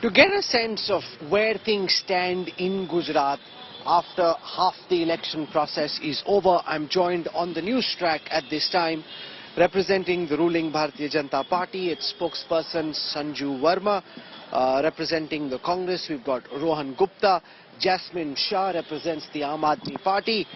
To get a sense of where things stand in Gujarat after half the election process is over, I'm joined on the news track at this time, representing the ruling Bharatiya Janata Party, its spokesperson Sanju Verma. Representing the Congress, we've got Rohan Gupta. Jasmine Shah represents the Aam Aadmi Party.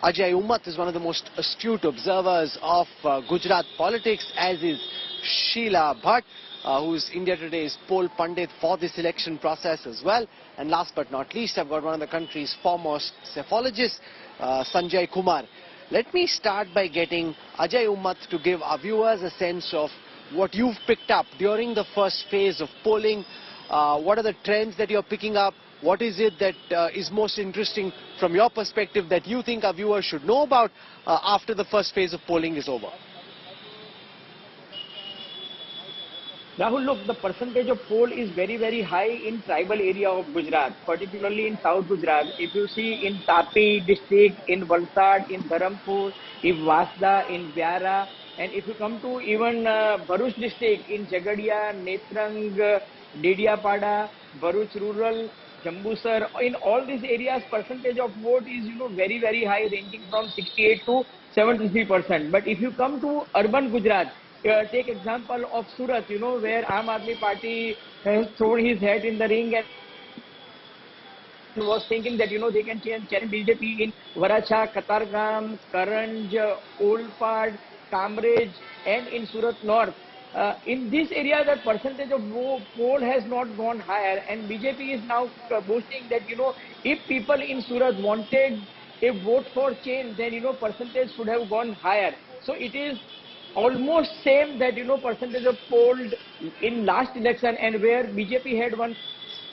Ajay Umat is one of the most astute observers of Gujarat politics, as is Sheila Bhatt, who is India Today's poll pundit for this election process as well. And last but not least, I've got one of the country's foremost psephologists, Sanjay Kumar. Let me start by getting Ajay Umat to give our viewers a sense of what you've picked up during the first phase of polling. What are the trends that you're picking up? What is it that is most interesting from your perspective that you think our viewers should know about after the first phase of polling is over? Rahul, look, the percentage of poll is very, very high in tribal area of Gujarat, particularly in South Gujarat. If you see in Tapi district, in Valsad, in Dharampur, in Vasda, in Vyara, and if you come to even Bharuch district, in Jagadia, Netrang, Dediapada, Bharuch rural, Jambusar, in all these areas, percentage of vote is, very, very high, ranging from 68 to 73%. But if you come to urban Gujarat, take example of Surat, where Aam Aadmi Party has thrown his head in the ring and was thinking that, they can challenge BJP in Varacha, Katargam, Karanj, Olpad, Kamraj, and in Surat North. In this area, the percentage of poll has not gone higher, and BJP is now boasting that, if people in Surat wanted a vote for change, then, percentage should have gone higher. So it is almost same that, percentage of polled in last election, and where BJP had won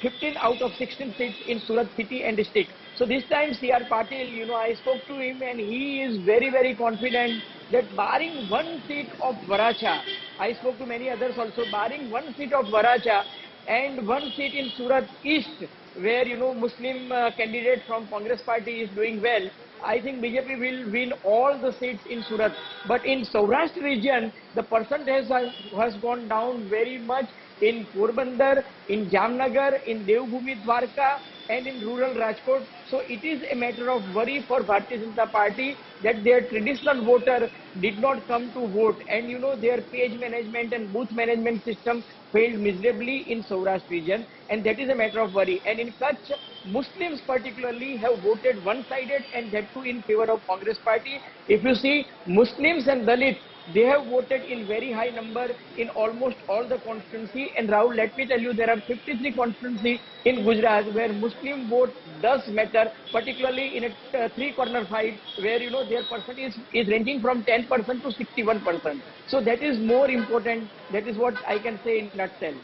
15 out of 16 seats in Surat city and district. So this time CR Patil, I spoke to him and he is very, very confident that barring one seat of Varacha, I spoke to many others also, barring one seat of Varacha and one seat in Surat East, where, Muslim candidate from Congress party is doing well, I think BJP will win all the seats in Surat. But in Saurashtra region, the percentage has gone down very much in Porbandar, in Jamnagar, in Devbhumi Dwarka, and in rural Rajkot. So it is a matter of worry for Bharatiya Janata Party that their traditional voter did not come to vote, and their page management and booth management system failed miserably in Saurashtra region, and that is a matter of worry. And in Kutch, Muslims particularly have voted one-sided, and that too in favor of Congress party. If you see Muslims and Dalits, they have voted in very high number in almost all the constituency. And Rahul, let me tell you, there are 53 constituency in Gujarat where Muslim vote does matter, particularly in a three-corner fight where, their percentage is ranging from 10% to 61%. So that is more important. That is what I can say in a nutshell.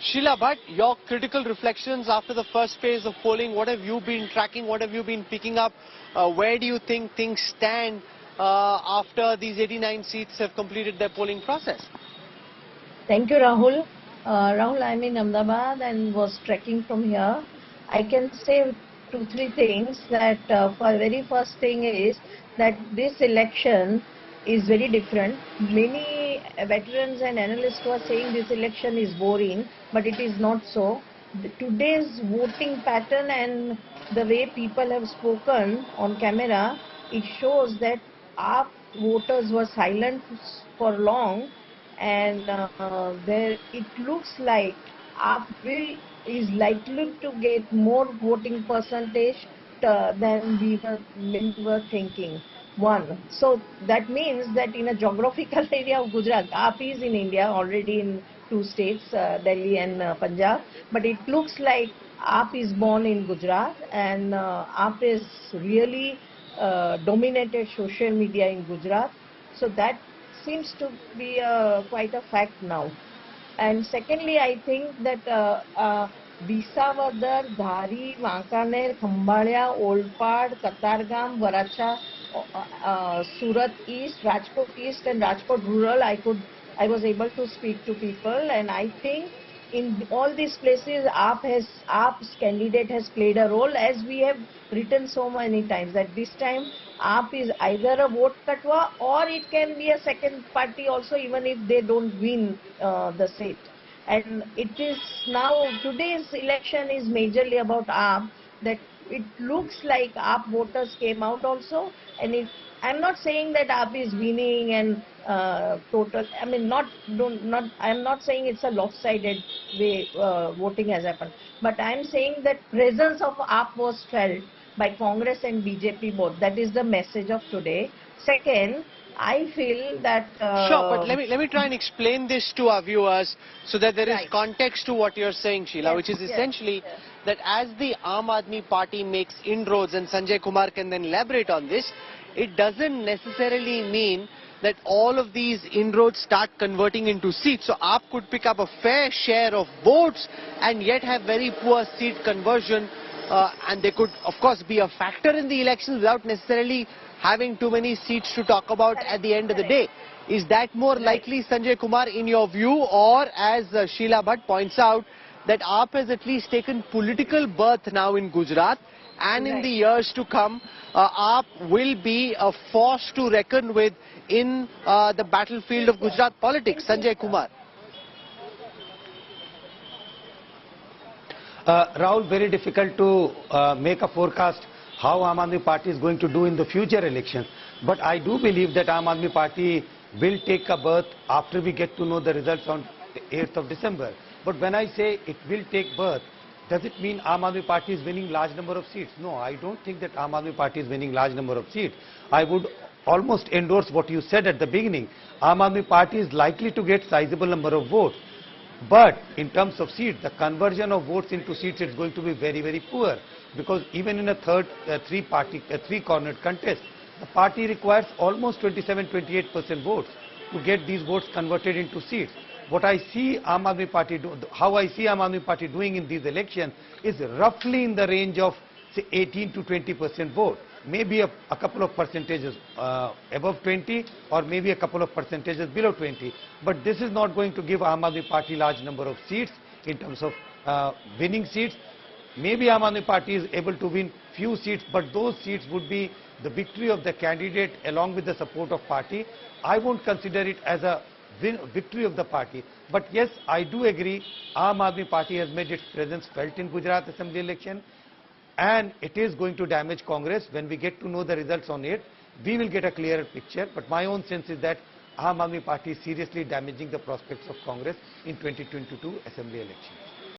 Sheila Bhatt, your critical reflections after the first phase of polling, what have you been tracking, what have you been picking up? Where do you think things stand after these 89 seats have completed their polling process? Thank you, Rahul. Rahul, I'm in Ahmedabad and was tracking from here. I can say 2-3 things. That for very first thing is that this election is very different. Many veterans and analysts were saying this election is boring, but it is not so. Today's voting pattern and the way people have spoken on camera, it shows that our voters were silent for long, and it looks like AAP is likely to get more voting percentage than we were thinking. So that means that in a geographical area of Gujarat, AAP is in India already in 2 states, Delhi and Punjab, but it looks like AAP is born in Gujarat, and AAP is really dominated social media in Gujarat. So that seems to be quite a fact now. And secondly, I think that Visawadar, Dhari, Vankaner, Khambhalia, Olpad, Katargam, Varacha, Surat East, Rajkot East and Rajkot Rural, I was able to speak to people, and I think in all these places, AAP's candidate has played a role, as we have written so many times that this time AAP is either a vote katwa or it can be a second party also, even if they don't win the seat. And it is now, today's election is majorly about AAP, that it looks like AAP voters came out also, and I'm not saying that AAP is winning and total, I mean I'm not saying it's a lopsided way voting has happened, but I'm saying that presence of AAP was felt by Congress and BJP both. That is the message of today. Second, I feel that... Sure, but let me try and explain this to our viewers so that there is Right. context to what you're saying, Sheila, Yes, which is yes, essentially yes. that as the Aam Aadmi Party makes inroads, and Sanjay Kumar can then elaborate on this, it doesn't necessarily mean that all of these inroads start converting into seats. So AAP could pick up a fair share of votes and yet have very poor seat conversion, and they could of course be a factor in the elections without necessarily having too many seats to talk about at the end of the day. Is that more likely, Sanjay Kumar, in your view, or as Sheila Bhatt points out, that AAP has at least taken political birth now in Gujarat, and in the years to come, AAP will be a force to reckon with in the battlefield of Gujarat politics? Sanjay Kumar. Rahul, very difficult to make a forecast how Aam Aadmi Party is going to do in the future elections. But I do believe that Aam Aadmi Party will take a birth after we get to know the results on the 8th of December. But when I say it will take birth, does it mean Aam Aadmi Party is winning large number of seats? No, I don't think that Aam Aadmi Party is winning large number of seats. I would almost endorse what you said at the beginning. Aam Aadmi Party is likely to get sizable number of votes. But in terms of seats, the conversion of votes into seats is going to be very, very poor. Because even in a three-cornered contest, the party requires almost 27-28% votes to get these votes converted into seats. What I see Aam Aadmi Party how I see Aam Aadmi Party doing in these elections is roughly in the range of say 18 to 20% vote. Maybe a couple of percentages above 20 or maybe a couple of percentages below 20. But this is not going to give Aam Aadmi Party large number of seats in terms of winning seats. Maybe Aam Aadmi Party is able to win few seats, but those seats would be the victory of the candidate along with the support of party. I won't consider it as a victory of the party. But yes, I do agree, Aam Aadmi Party has made its presence felt in Gujarat Assembly election, and it is going to damage Congress. When we get to know the results on it, we will get a clearer picture. But my own sense is that Aam Aadmi Party is seriously damaging the prospects of Congress in 2022 Assembly election.